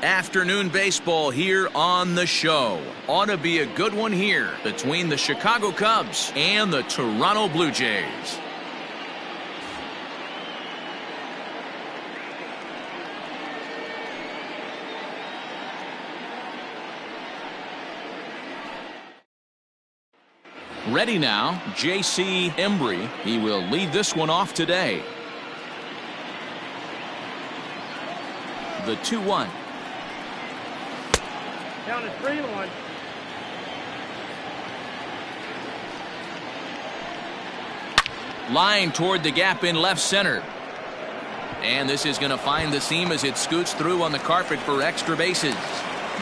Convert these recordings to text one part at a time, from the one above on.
Afternoon baseball here on the show. Ought to be a good one here between the Chicago Cubs and the Toronto Blue Jays. Ready now, J.C. Embry. He will lead this one off today. The 2-1. Down to 3-1. Line toward the gap in left center. And this is going to find the seam as it scoots through on the carpet for extra bases.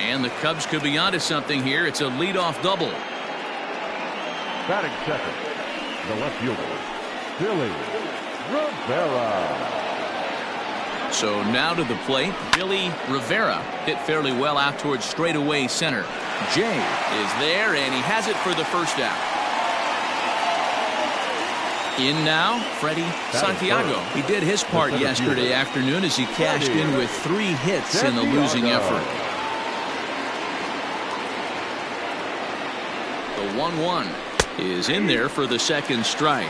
And the Cubs could be onto something here. It's a leadoff double. Batting second, the left fielder, Billy Rivera. So now to the plate, Billy Rivera hit fairly well out towards straightaway center. Jay is there, and he has it for the first out. In now, Freddie Santiago. He did his part yesterday afternoon as he cashed in with 3 hits in the losing effort. The 1-1 is in there for the second strike.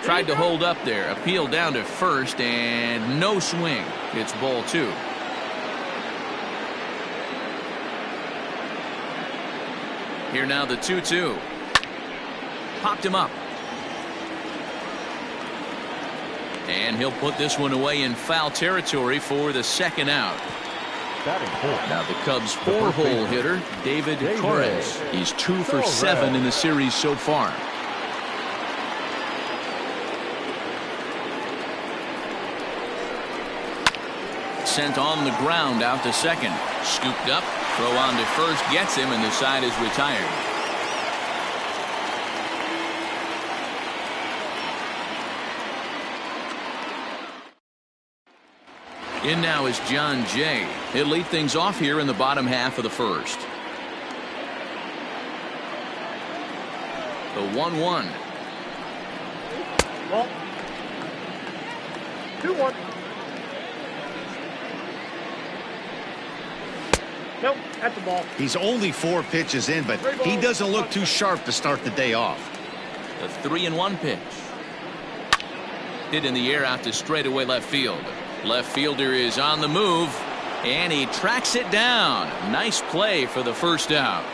Tried to hold up there, appeal down to first, and no swing. It's ball 2. Here now the 2-2. Popped him up. And he'll put this one away in foul territory for the second out. Now the Cubs' 4-hole hitter, David Torres. He's 2 for 7 in the series so far. Sent on the ground out to second. Scooped up, throw on to first, gets him, and the side is retired. In now is John Jay. He'll lead things off here in the bottom half of the first. The 1-1. Ball. 2-1. Nope, that's the ball. He's only 4 pitches in, but he doesn't look too sharp to start the day off. The 3-1 pitch. Hit in the air out to straightaway left field. Left fielder is on the move, and he tracks it down. Nice play for the first out.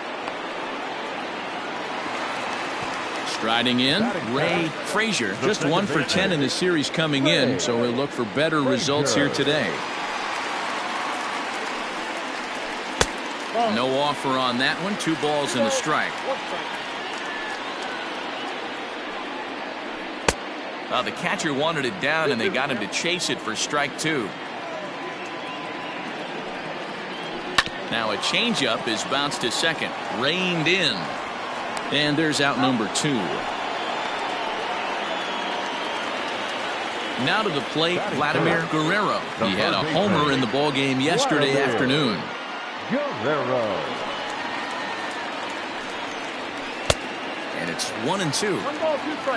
Striding in, Ray Frazier. Just 1 for 10 in the series coming in, so he'll look for better results here today. No offer on that one. 2 balls and a strike. The catcher wanted it down, and they got him to chase it for strike 2. Now a changeup is bounced to second. Reined in. And there's out number 2. Now to the plate, Vladimir Guerrero. He had a homer in the ballgame yesterday afternoon. Guerrero. And it's 1-2.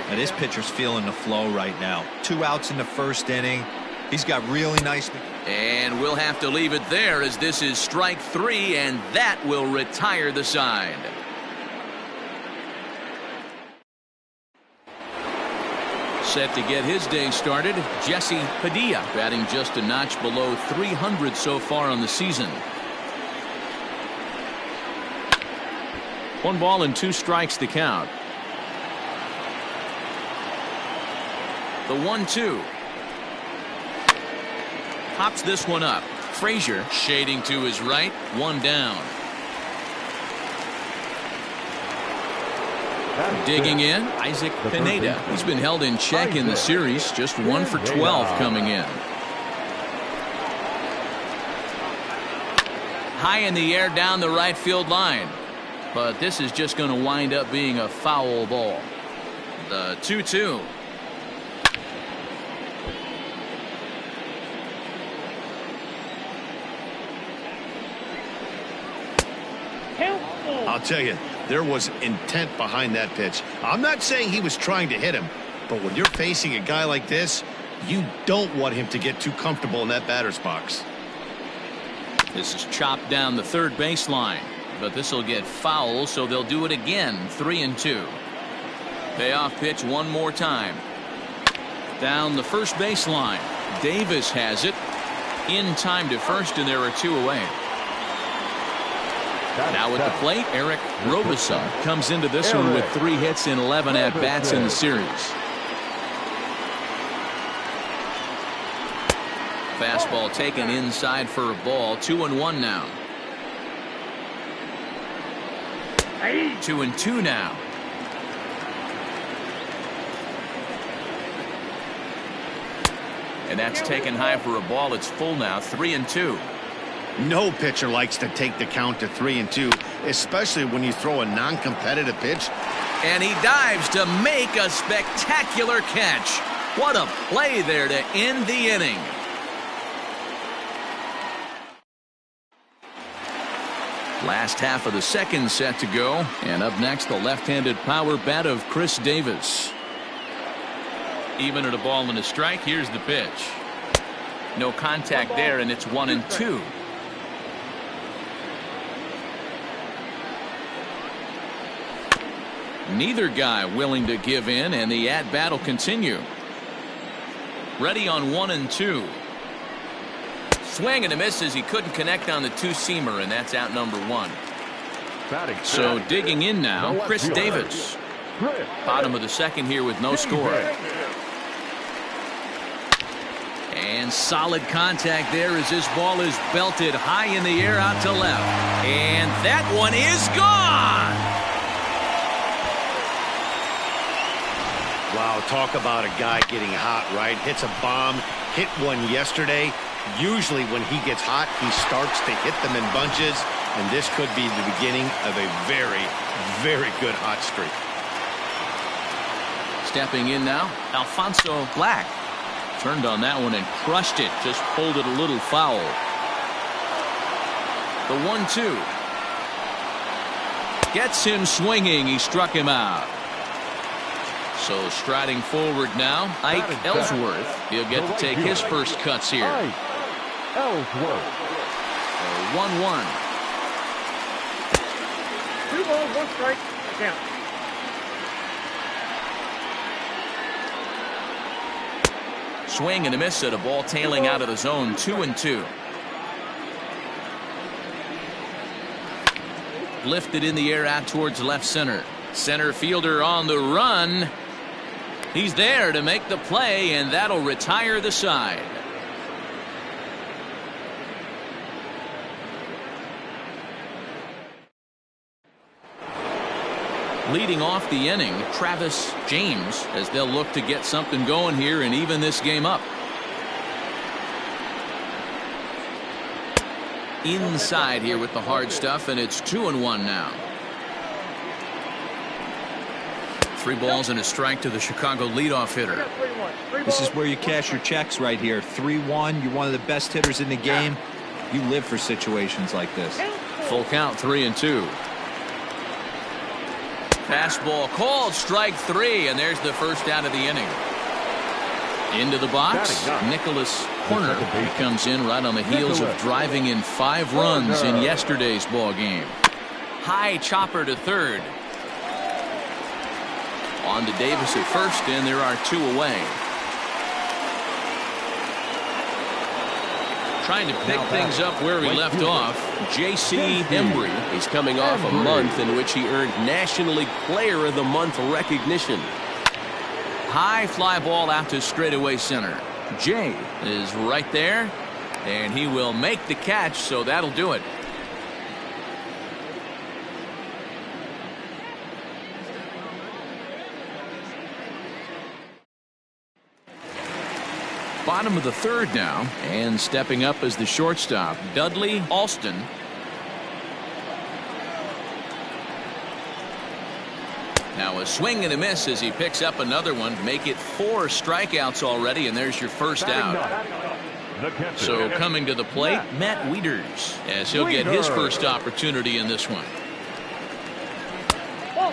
Now this pitcher's feeling the flow right now. 2 outs in the first inning. He's got really nice. And we'll have to leave it there as this is strike 3, and that will retire the side. Set to get his day started, Jesse Padilla, batting just a notch below 300 so far on the season. 1 ball and 2 strikes to count. The 1-2. Pops this one up. Frazier shading to his right. 1 down. Digging in, Isaac Pineda. He's been held in check in the series. Just 1 for 12 coming in. High in the air down the right field line. But this is just going to wind up being a foul ball. The 2-2. I'll tell you, There was intent behind that pitch. I'm not saying he was trying to hit him, but when you're facing a guy like this, you don't want him to get too comfortable in that batter's box. This is chopped down the third baseline, but this will get foul, so they'll do it again. 3-2. Payoff pitch one more time. Down the first baseline. Davis has it in time to first, and there are 2 away. Now at the plate, Eric Robeson comes into this one with 3 hits in 11 at-bats in the series. Fastball taken inside for a ball. 2-1 now. 2-2 now. And that's taken high for a ball. It's full now. 3-2. No pitcher likes to take the count to 3-2, especially when you throw a non-competitive pitch. And he dives to make a spectacular catch. What a play there to end the inning. Last half of the second set to go. And up next, the left-handed power bat of Chris Davis. Even at a ball and a strike. Here's the pitch. No contact there, and it's 1-2. Neither guy willing to give in, and the at-bat will continue. Ready on 1-2. Swing and a miss as he couldn't connect on the two-seamer, and that's out number 1. So digging in now, Chris Davis. Bottom of the second here with no score. And solid contact there as this ball is belted high in the air out to left. And that one is gone. Wow, talk about a guy getting hot, right? Hits a bomb, hit one yesterday. Usually when he gets hot, he starts to hit them in bunches, and this could be the beginning of a very, very good hot streak. Stepping in now, Alfonso Black. Turned on that one and crushed it. Just pulled it a little foul. The 1-2. Gets him swinging. He struck him out. So striding forward now, Ike Ellsworth. He'll get to take his first cuts here. Ellsworth. 1-1. 2 balls, 1 strike. Count. Swing and a miss at a ball tailing out of the zone. 2-2. Lifted in the air out towards left center. Center fielder on the run. He's there to make the play, and that'll retire the side. Leading off the inning, Travis James, as they'll look to get something going here and even this game up. Inside here with the hard stuff, and it's 2-1 now. 3 balls and a strike to the Chicago leadoff hitter. This is where you cash your checks right here. 3-1. You're one of the best hitters in the game. You live for situations like this. Full count, 3-2. Fastball called, strike 3, and there's the first out of the inning. Into the box, Nicholas Horner. He comes in right on the heels of driving in 5 runs in yesterday's ball game. High chopper to third. On to Davis at first, and there are 2 away. Trying to pick things up where he left off, J.C. Embry. He's coming off a month in which he earned National League Player of the Month recognition. High fly ball out to straightaway center. Jay is right there, and he will make the catch, so that'll do it. Bottom of the third now, and stepping up as the shortstop, Dudley Alston. Now a swing and a miss as he picks up another one. Make it 4 strikeouts already, and there's your first out. So coming to the plate, Matt Wieters, as he'll get his first opportunity in this one.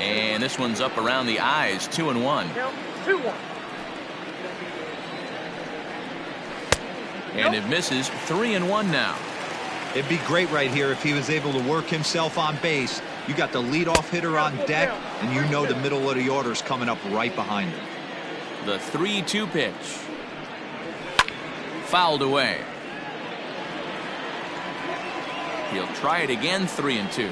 And this one's up around the eyes. 2-1. Count 2-1. And it misses. 3-1 now. It'd be great right here if he was able to work himself on base. You got the leadoff hitter on deck, and you know the middle of the order's coming up right behind him. The 3-2 pitch. Fouled away. He'll try it again. 3-2.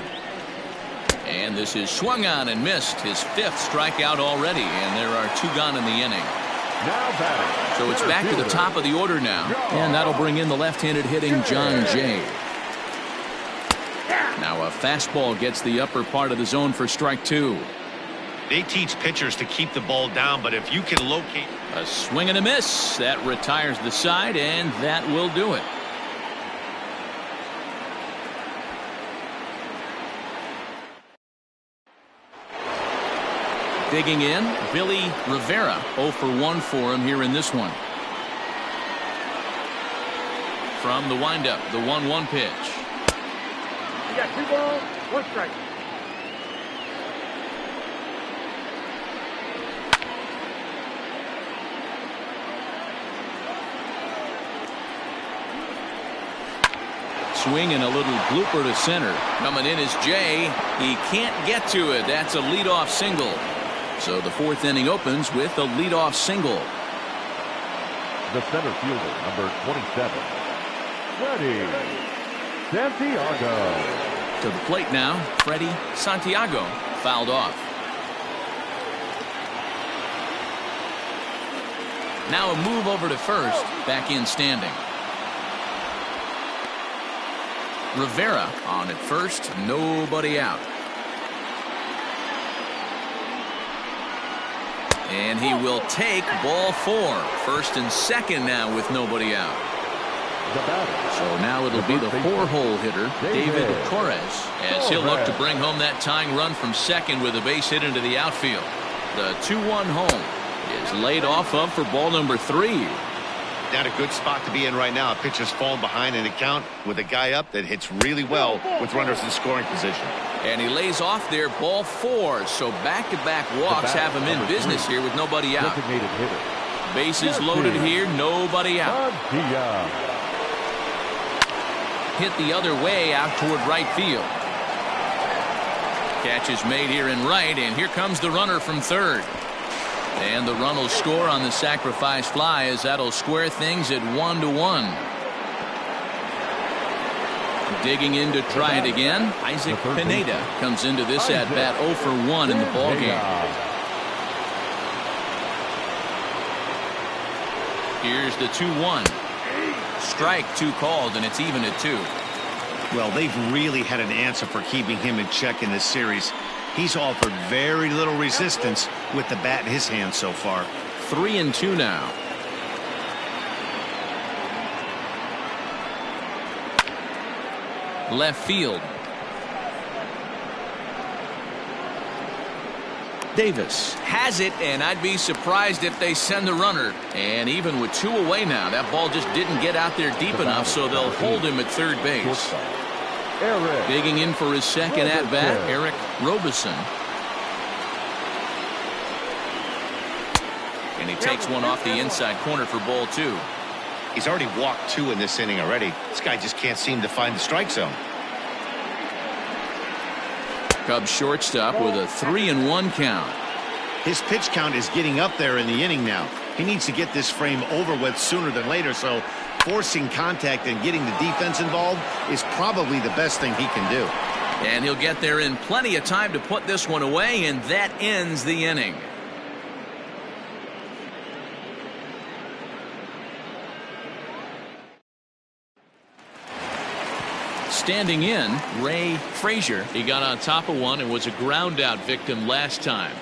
And this is swung on and missed. His 5th strikeout already, and there are 2 gone in the inning. Now batting. So it's back to the top of the order now, and that'll bring in the left-handed hitting John Jay. Now a fastball gets the upper part of the zone for strike 2. They teach pitchers to keep the ball down, but if you can locate... A swing and a miss. That retires the side, and that will do it. Digging in, Billy Rivera. 0 for 1 for him here in this one. From the windup, the 1-1 pitch. You got 2 balls, 1 strike. Swing and a little blooper to center. Coming in is Jay. He can't get to it. That's a leadoff single. So the 4th inning opens with a leadoff single. The center fielder, number 27. Freddie Santiago. To the plate now, Freddie Santiago. Fouled off. Now a move over to first. Back in standing. Rivera on at first. Nobody out. And he will take ball 4. First and second now with nobody out. So now it'll be the 4-hole hitter, David Torres, as he'll look to bring home that tying run from second with a base hit into the outfield. The 2-1 home is laid off of for ball number 3. Not a good spot to be in right now. A pitcher's falling behind in the count with a guy up that hits really well with runners in scoring position. And he lays off there, ball 4. So back-to-back walks have him in business here with nobody out. Bases loaded here, nobody out. Hit the other way out toward right field. Catch is made here in right, and here comes the runner from third. And the run will score on the sacrifice fly, as that'll square things at 1-1. Digging in to try it again, Isaac Pineda comes into this at bat 0 for 1 in the ball game. Here's the 2-1. Strike 2 called, and it's even at 2. Well, they've really had an answer for keeping him in check in this series. He's offered very little resistance with the bat in his hand so far. 3-2 now. Left field. Davis has it, and I'd be surprised if they send the runner. And even with 2 away now, that ball just didn't get out there deep enough, so they'll hold him at third base. Digging in for his second at-bat, Eric Robeson. And he takes one off the inside corner for ball 2. He's already walked 2 in this inning already. This guy just can't seem to find the strike zone. Cubs shortstop with a 3-1 count. His pitch count is getting up there in the inning now. He needs to get this frame over with sooner than later, so forcing contact and getting the defense involved is probably the best thing he can do. And he'll get there in plenty of time to put this one away, and that ends the inning. Standing in, Ray Frazier. He got on top of one and was a ground out victim last time.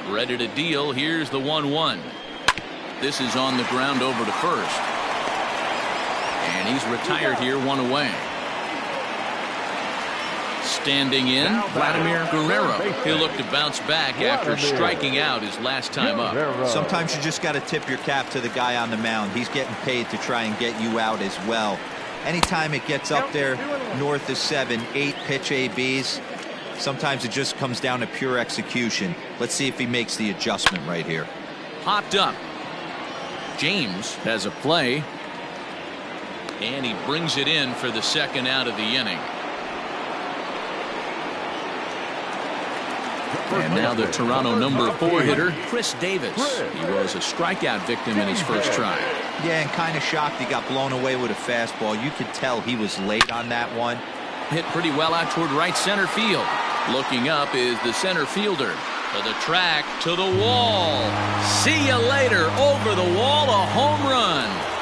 Ready to deal. Here's the 1-1. This is on the ground over to first. And he's retired here, 1 away. Standing in, Vladimir Guerrero. He'll look to bounce back after striking out his last time up. Sometimes you just got to tip your cap to the guy on the mound. He's getting paid to try and get you out as well. Anytime it gets up there north of 7, 8 pitch ABs, Sometimes it just comes down to pure execution. Let's see if he makes the adjustment right here. Popped up. James has a play. And he brings it in for the second out of the inning. And now the Toronto number 4 hitter, Chris Davis. He was a strikeout victim in his first try. Yeah, and kind of shocked he got blown away with a fastball. You could tell he was late on that one. Hit pretty well out toward right center field. Looking up is the center fielder. To the track, to the wall. See you later. Over the wall, a home run.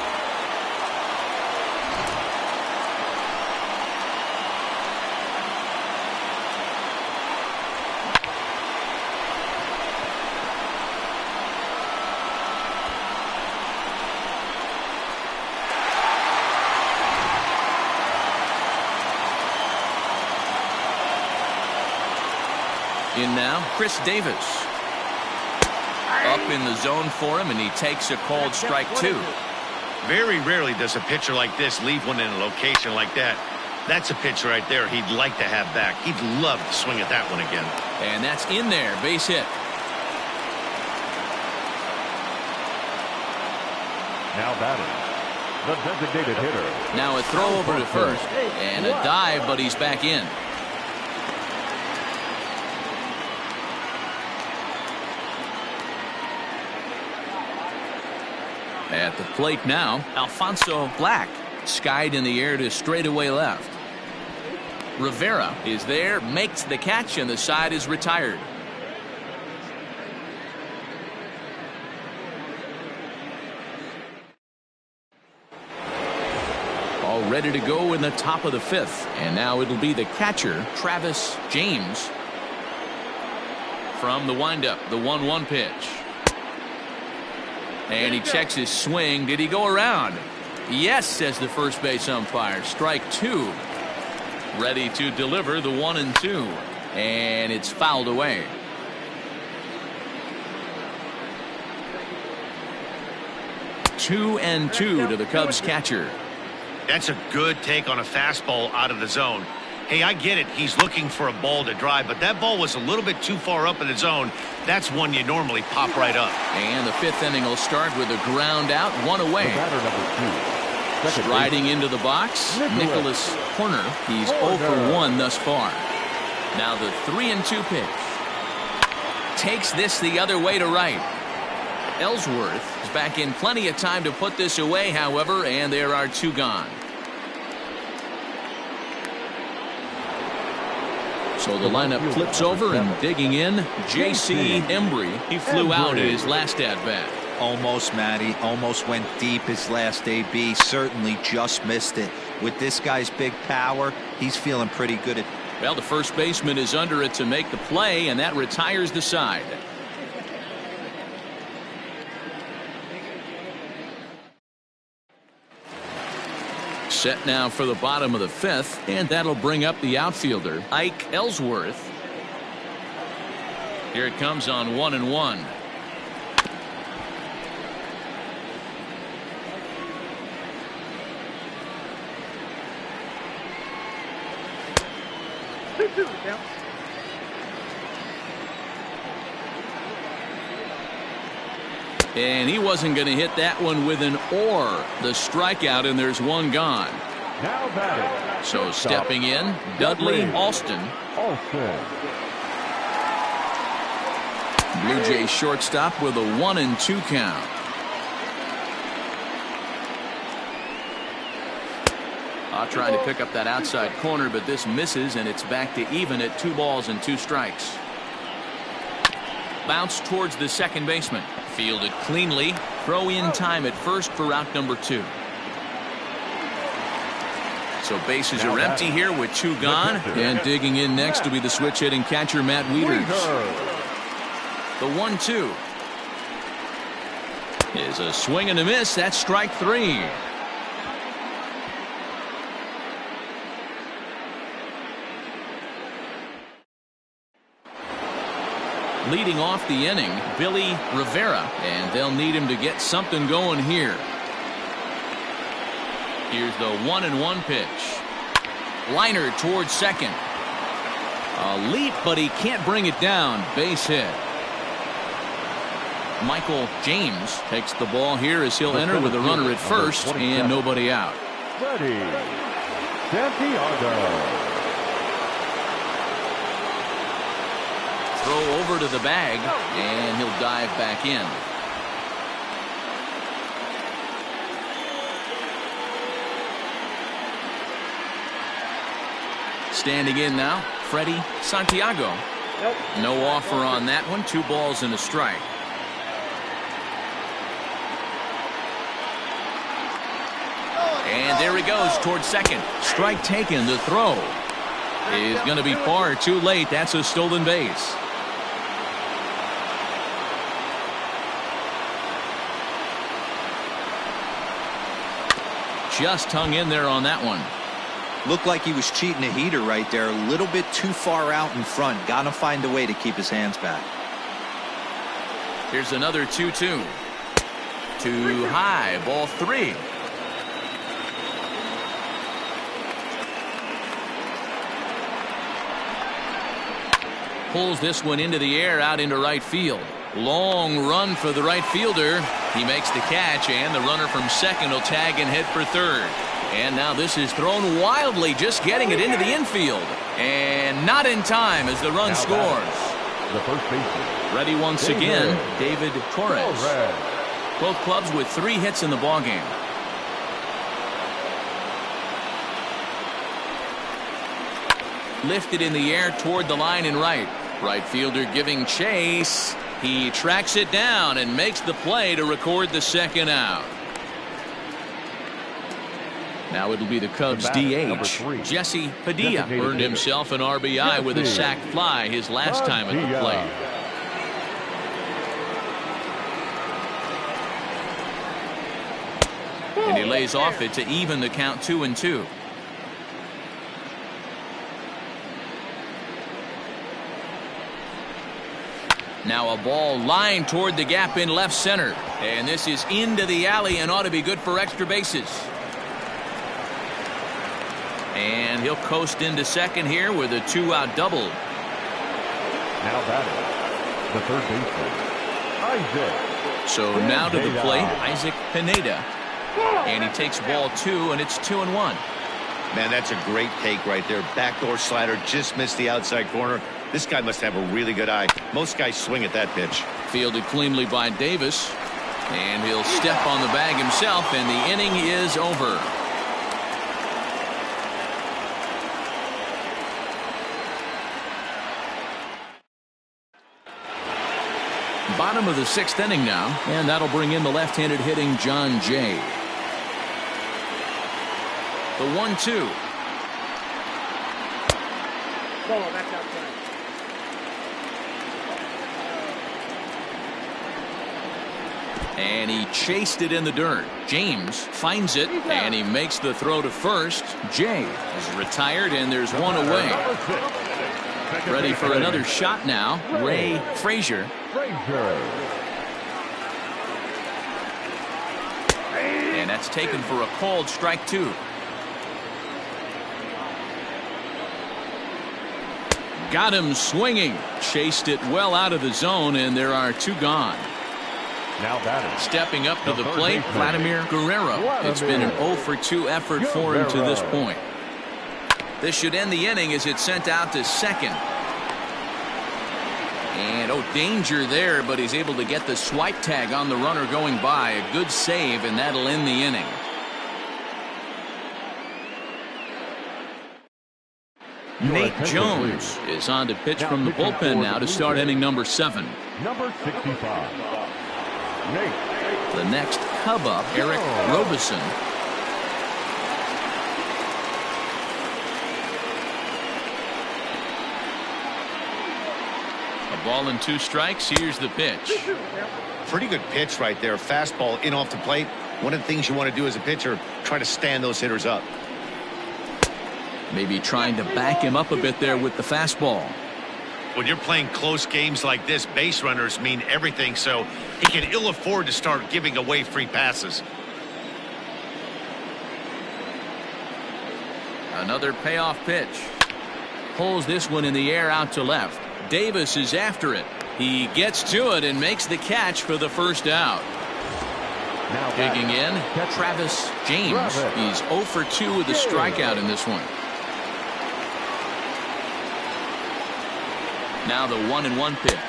In now, Chris Davis. Up in the zone for him, and he takes a called strike 2. Very rarely does a pitcher like this leave one in a location like that. That's a pitch right there he'd like to have back. He'd love to swing at that one again. And that's in there, base hit. Now batting, the designated hitter. Now a throw over to first, and a dive, but he's back in. At the plate now, Alfonso Black. Skied in the air to straightaway left. Rivera is there, makes the catch, and the side is retired. All ready to go in the top of the 5th. And now it'll be the catcher, Travis James. From the windup, the 1-1 pitch. And he checks his swing. Did he go around? Yes, says the first base umpire. Strike 2. Ready to deliver the 1-2. And it's fouled away. Two and two to the Cubs catcher. That's a good take on a fastball out of the zone. Hey, I get it. He's looking for a ball to drive, but that ball was a little bit too far up in the zone. That's one you normally pop right up. And the 5th inning will start with a ground out, 1 away. Striding into the box, Nicholas Horner. He's 0 for 1 thus far. Now the 3-2 pitch. Takes this the other way to right. Ellsworth is back in plenty of time to put this away, however, and there are 2 gone. So the lineup flips over, and digging in, J.C. Embry. He flew out in his last at-bat. Almost, Matty. Almost went deep his last AB. Certainly just missed it. With this guy's big power, he's feeling pretty good at. Well, the first baseman is under it to make the play, and that retires the side. Set now for the bottom of the 5th, and that'll bring up the outfielder, Ike Ellsworth. Here it comes on 1-1. And he wasn't going to hit that one with an or. The strikeout, and there's 1 gone. Now batting. So stepping in, Dudley Alston. Blue Jays shortstop with a 1-2 count. Trying to pick up that outside corner, but this misses, and it's back to even at 2 balls and 2 strikes. Bounce towards the second baseman. Fielded cleanly. Throw in time at first for out number 2. So bases are empty here with 2 gone. And digging in next will be the switch hitting catcher, Matt Wieters. The 1-2 is a swing and a miss. That's strike 3. Leading off the inning, Billy Rivera, and they'll need him to get something going here. Here's the 1-1 pitch. Liner towards second. A leap, but he can't bring it down. Base hit. Michael James takes the ball here as he'll enter with a runner at first and nobody out. Ready. Santiago. Throw over to the bag, and he'll dive back in. Standing in now, Freddie Santiago. No offer on that one. 2 balls and a strike. And there he goes towards second. Strike taken. The throw is going to be far too late. That's a stolen base. Just hung in there on that one. Looked like he was cheating a heater right there. A little bit too far out in front. Got to find a way to keep his hands back. Here's another 2-2. Too high. Ball 3. Pulls this one into the air out into right field. Long run for the right fielder. He makes the catch, and the runner from second will tag and head for third. And now this is thrown wildly, just getting it into the infield. And not in time as the run scores. The first baseman. Ready once again, David Torres. Both clubs with 3 hits in the ballgame. Lifted in the air toward the line and right. Right fielder giving chase. He tracks it down and makes the play to record the second out. Now it'll be the Cubs DH. Jesse Padilla earned himself an RBI with a sac fly his last time at the plate. And he lays off it to even the count 2-2. Now a ball lined toward the gap in left center. And this is into the alley and ought to be good for extra bases. And he'll coast into second here with a 2-out double. Now batting, the third baseman, Isaac. So now to the plate, Isaac Pineda. And he takes ball 2, and it's 2-1. Man, that's a great take right there. Backdoor slider, just missed the outside corner. This guy must have a really good eye. Most guys swing at that pitch. Fielded cleanly by Davis. And he'll step on the bag himself, and the inning is over. Bottom of the 6th inning now, and that'll bring in the left-handed hitting John Jay. The 1-2. Ball, that's outside. And he chased it in the dirt. James finds it, and he makes the throw to first. Jay is retired, and there's one away. Ready for another shot now, Ray Frazier. And that's taken for a called strike 2. Got him swinging. Chased it well out of the zone, and there are 2 gone. Now batting. Stepping up to the plate, Vladimir Guerrero. It's been an 0-for-2 effort for him to this point. This should end the inning as it's sent out to second. And danger there, but he's able to get the swipe tag on the runner going by. A good save, and that'll end the inning. Nate Jones is on to pitch from the bullpen now to start inning number 7. Number 65. Nate. The next Cub up, Eric Robeson. A ball and 2 strikes. Here's the pitch. Pretty good pitch right there. Fastball in off the plate. One of the things you want to do as a pitcher, try to stand those hitters up. Maybe trying to back him up a bit there with the fastball. When you're playing close games like this, base runners mean everything, so he can ill afford to start giving away free passes. Another payoff pitch. pulls this one in the air out to left. Davis is after it. He gets to it and makes the catch for the first out. Digging in, Travis James. He's 0 for 2 with a strikeout in this one. Now the 1-1 pitch.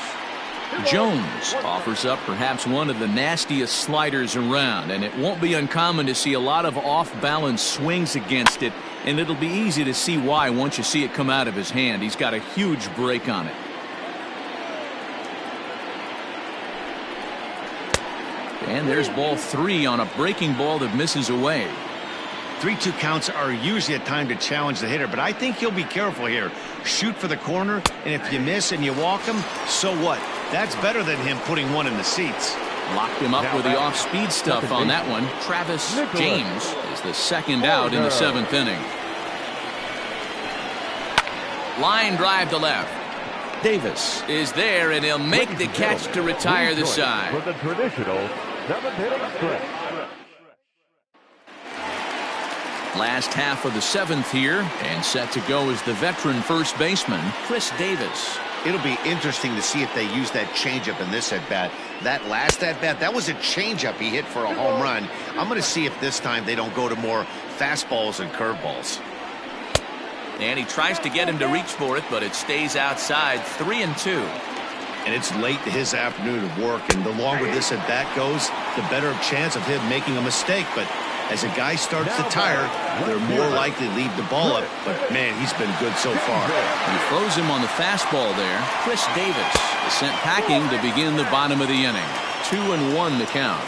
Jones offers up perhaps one of the nastiest sliders around, and it won't be uncommon to see a lot of off-balance swings against it, and it'll be easy to see why once you see it come out of his hand. He's got a huge break on it. And there's ball 3 on a breaking ball that misses away. 3-2 counts are usually a time to challenge the hitter, but I think he'll be careful here. Shoot for the corner, and if you miss and you walk him, so what? That's better than him putting one in the seats. Locked him up with the off-speed stuff on that one. Travis James is the second out in the 7th inning. Line drive to left. Davis is there, and he'll make the catch to retire the side. For the traditional 7th-inning stretch. Last half of the 7th here, and set to go is the veteran first baseman, Chris Davis. It'll be interesting to see if they use that changeup in this at-bat. That last at-bat, that was a changeup he hit for a home run. I'm going to see if this time they don't go to more fastballs and curveballs. And he tries to get him to reach for it, but it stays outside. 3-2. And it's late to his afternoon of work, and the longer this at-bat goes, the better chance of him making a mistake. But as a guy starts to tire, they're more likely to leave the ball up. But, man, he's been good so far. He throws him on the fastball there. Chris Davis is sent packing to begin the bottom of the inning. 2-1 the count.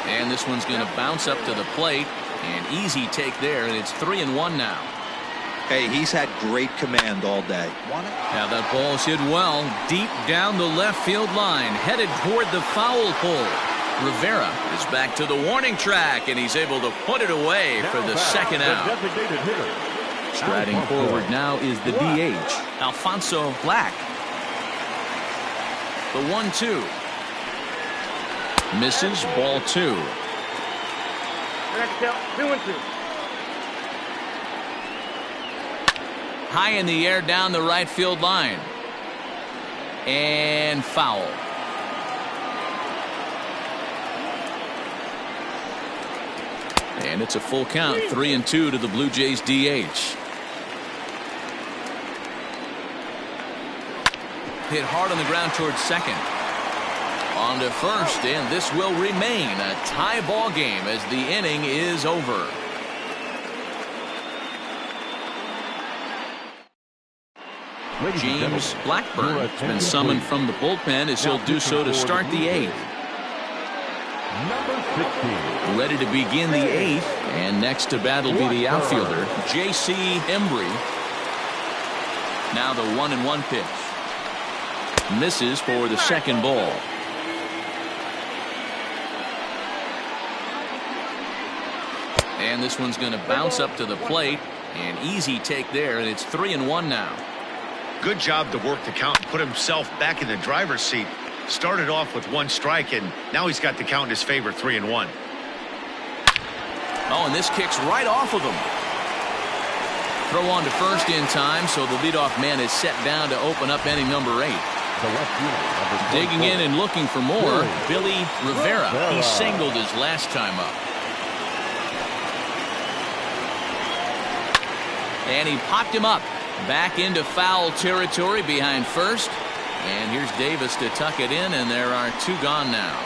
And this one's going to bounce up to the plate. An easy take there, and it's 3-1 now. Hey, he's had great command all day. Now that ball's hit well, deep down the left field line, headed toward the foul pole. Rivera is back to the warning track, and he's able to put it away for the second out. Striding forward now is the DH, Alfonso Black. The 1-2. Misses, ball 2. Next out, 2-2. High in the air down the right field line. And foul. And it's a full count, 3-2 to the Blue Jays DH. Hit hard on the ground towards second. On to first, and this will remain a tie ball game as the inning is over. James Blackburn has been summoned from the bullpen as he'll do so to start the 8th. Ready to begin the 8th, and next to bat will be the outfielder, J.C. Embry. Now the 1-1 pitch. Misses for the second ball. And this one's going to bounce up to the plate. An easy take there, and it's 3-1 now. Good job to work the count and put himself back in the driver's seat. Started off with 1 strike, and now he's got the count in his favor, 3-1. Oh, and this kicks right off of him. Throw on to first in time, so the leadoff man is set down to open up inning number 8. Digging in and looking for more, Billy Rivera. He singled his last time up. And he popped him up. Back into foul territory behind first. And here's Davis to tuck it in, and there are 2 gone now.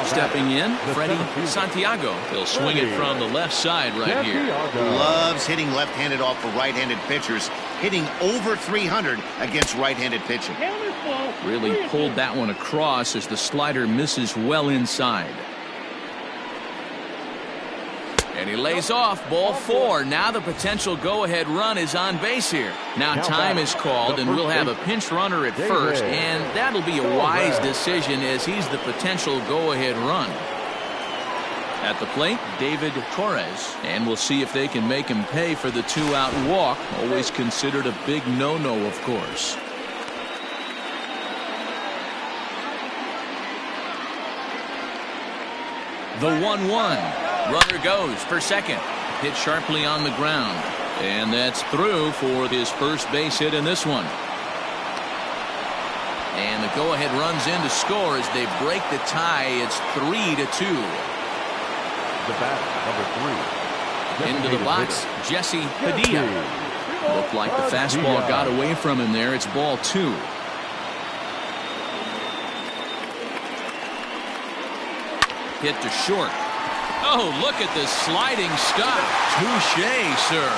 Stepping in, Freddie Santiago. He'll swing it from the left side right here. Loves hitting left-handed off for right-handed pitchers. Hitting over 300 against right-handed pitching. Really pulled that one across as the slider misses well inside. And he lays off, ball 4. Now the potential go-ahead run is on base here. Now time is called, and we'll have a pinch runner at first, and that'll be a wise decision as he's the potential go-ahead run. At the plate, David Torres, and we'll see if they can make him pay for the 2-out walk. Always considered a big no-no, of course. The 1-1. Runner goes for second. hit sharply on the ground. And that's through for his first base hit in this one. And the go-ahead runs in to score as they break the tie. It's 3-2. The batter, number 3. Into the box, Jesse Padilla. Looked like the fastball got away from him there. It's ball 2. Hit to short. Oh, look at this sliding stop. Touche, sir.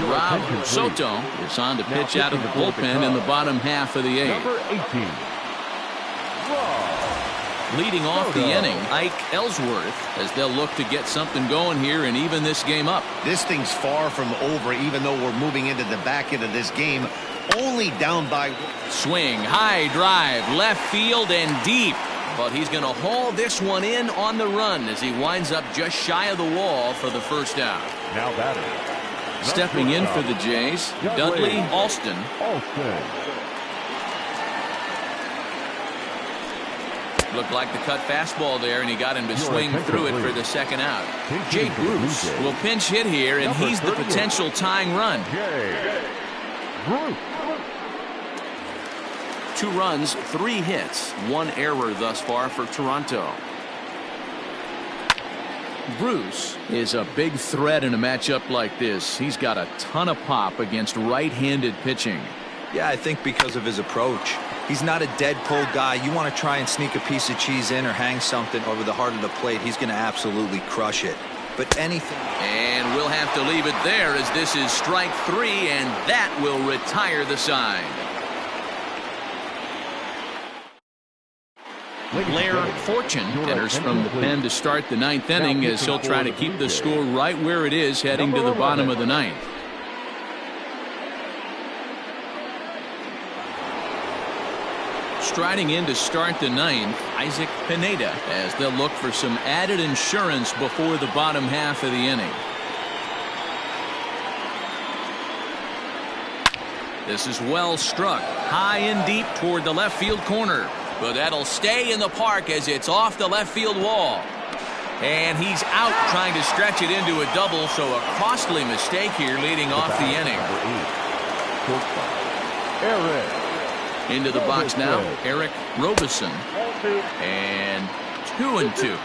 Rob Soto is on to pitch out of the bullpen in the bottom half of the 8th. Number 18. Leading off the inning, Ike Ellsworth, as they'll look to get something going here and even this game up. This thing's far from over, even though we're moving into the back end of this game. Only down by. Swing, high drive, left field and deep. But he's going to haul this one in on the run as he winds up just shy of the wall for the first out. Now batting. Stepping in for the Jays, Dudley Alston. Looked like the cut fastball there, and he got him to swing through it for the second out. Jay Bruce will pinch hit here, and he's the potential tying run. 2 runs, 3 hits, 1 error thus far for Toronto. Bruce is a big threat in a matchup like this. He's got a ton of pop against right-handed pitching. Yeah, I think because of his approach. He's not a dead pull guy. You want to try and sneak a piece of cheese in or hang something over the heart of the plate, he's going to absolutely crush it. But anything. And we'll have to leave it there as this is strike 3, and that will retire the side. Blair Fortune enters from the pen to start the 9th inning as he'll try to keep the score right where it is heading to the bottom of the 9th. Striding in to start the 9th, Isaac Pineda, as they'll look for some added insurance before the bottom half of the inning. This is well struck, high and deep toward the left field corner. But that'll stay in the park as it's off the left field wall. And he's out trying to stretch it into a double, so a costly mistake here leading off the inning. Into the box now, Eric Robeson. And 2-2.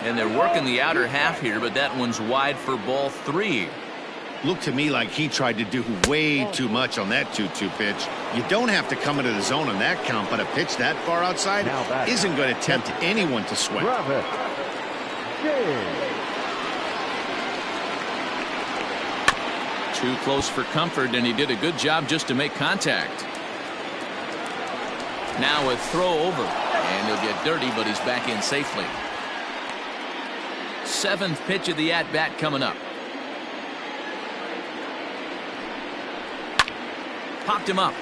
And they're working the outer half here, but that one's wide for ball 3. Looked to me like he tried to do way too much on that 2-2 pitch. You don't have to come into the zone on that count, but a pitch that far outside isn't going to tempt anyone to swing. Too close for comfort, and he did a good job just to make contact. Now a throw over, and he'll get dirty, but he's back in safely. 7th pitch of the at-bat coming up. Popped him up.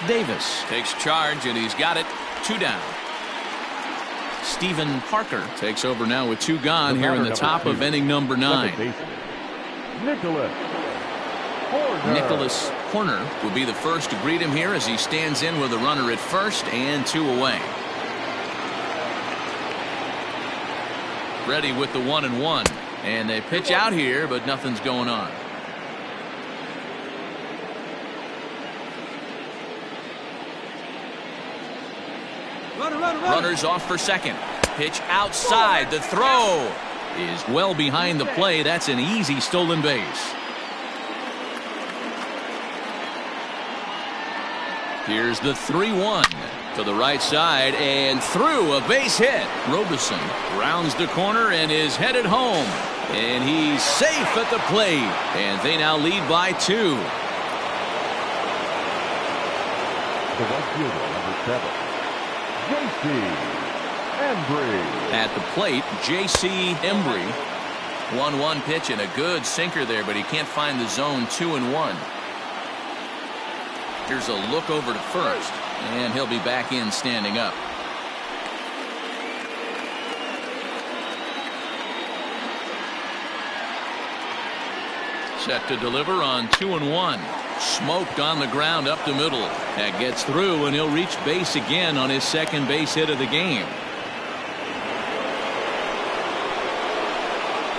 Davis takes charge, and he's got it. 2 down. Stephen Parker takes over now with 2 gone here in the top of inning number 9. Nicholas Horner will be the first to greet him here as he stands in with a runner at first and 2 away. Ready with the 1-1, and they pitch out here, but nothing's going on. Runners off for second. Pitch outside. The throw is well behind the play. That's an easy stolen base. Here's the 3-1 to the right side and through, a base hit. Robeson rounds the corner and is headed home. And he's safe at the plate. And they now lead by 2. The left fielder, number 7. J.C. Embry. At the plate, J.C. Embry. 1-1 pitch and a good sinker there, but he can't find the zone. 2-1. Here's a look over to first, and he'll be back in standing up. Set to deliver on 2-1. Smoked on the ground up the middle. That gets through, and he'll reach base again on his second base hit of the game.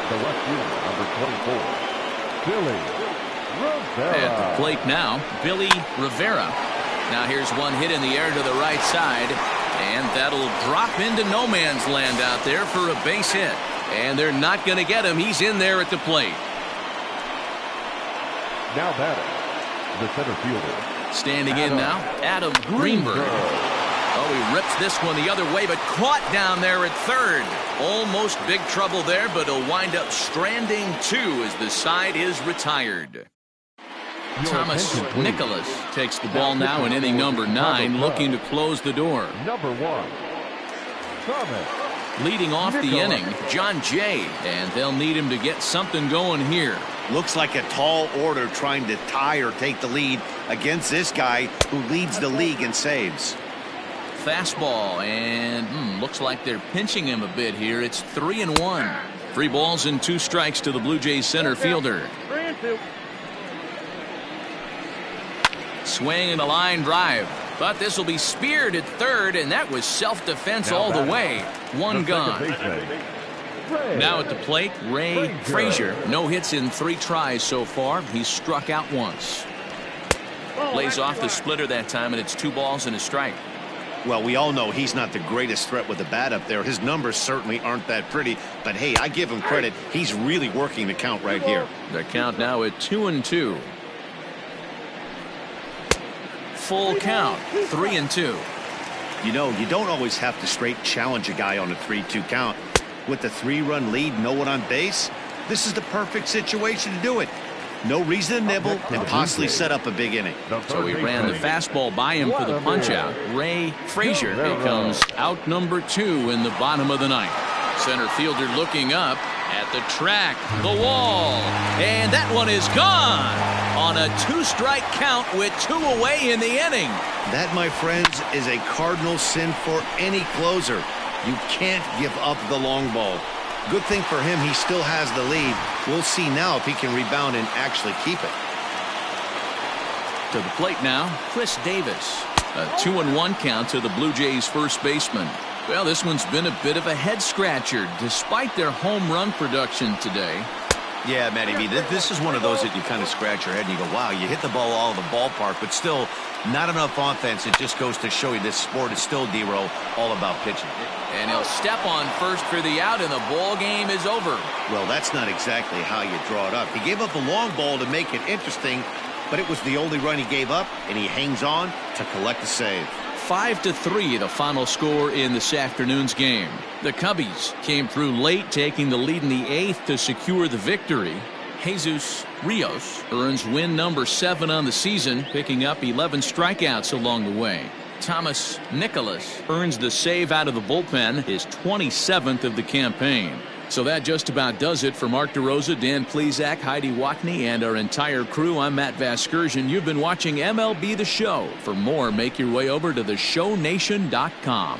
The left fielder, number 24, Billy Rivera. At the plate now, Billy Rivera. Now here's one hit in the air to the right side, and that'll drop into no man's land out there for a base hit. And they're not going to get him. He's in there at the plate. Now batting, the center fielder. Standing in now, Adam Greenberg. Oh, he rips this one the other way, but caught down there at third. Almost big trouble there, but he'll wind up stranding two as the side is retired. Thomas Nicholas takes the ball now in inning number 9, looking to close the door. Number 1, Thomas. Leading off the inning, John Jay, and they'll need him to get something going here. Looks like a tall order trying to tie or take the lead against this guy who leads the league in saves. Fastball, and looks like they're pinching him a bit here. It's 3-1. 3 balls and 2 strikes to the Blue Jays center fielder. 3-2. Swing and a line drive, but this will be speared at third, and that was self-defense all the way. One gone. Now at the plate, Ray Frazier. No hits in 3 tries so far. He's struck out once. Lays off the splitter that time, and it's 2 balls and a strike. Well, we all know he's not the greatest threat with the bat up there. His numbers certainly aren't that pretty, but hey, I give him credit. He's really working the count right here. The count now at 2-2. Full count, 3-2. You know, you don't always have to straight challenge a guy on a 3-2 count. With the 3-run lead, no one on base, this is the perfect situation to do it. No reason to nibble and possibly set up a big inning. So he ran the fastball by him for the punch-out. Ray Frazier becomes out number 2 in the bottom of the ninth. Center fielder looking up at the track, the wall, and that one is gone on a 2-strike count with 2 away in the inning. That, my friends, is a cardinal sin for any closer. You can't give up the long ball. Good thing for him, he still has the lead. We'll see now if he can rebound and actually keep it. To the plate now, Chris Davis. A 2-1 count to the Blue Jays first baseman. Well, this one's been a bit of a head-scratcher despite their home run production today. Yeah, Matty B, this is one of those that you kind of scratch your head and you go, wow, you hit the ball all over the ballpark, but still not enough offense. It just goes to show you this sport is still, D-Row, all about pitching. And he'll step on first for the out, and the ball game is over. Well, that's not exactly how you draw it up. He gave up a long ball to make it interesting, but it was the only run he gave up, and he hangs on to collect the save. 5-3 the final score in this afternoon's game. The Cubbies came through late, taking the lead in the 8th to secure the victory. Jesus Rios earns win number 7 on the season, picking up 11 strikeouts along the way. Thomas Nicholas earns the save out of the bullpen, his 27th of the campaign. So that just about does it for Mark DeRosa, Dan Plesac, Heidi Watney, and our entire crew. I'm Matt Vasgersian. You've been watching MLB The Show. For more, make your way over to theshownation.com.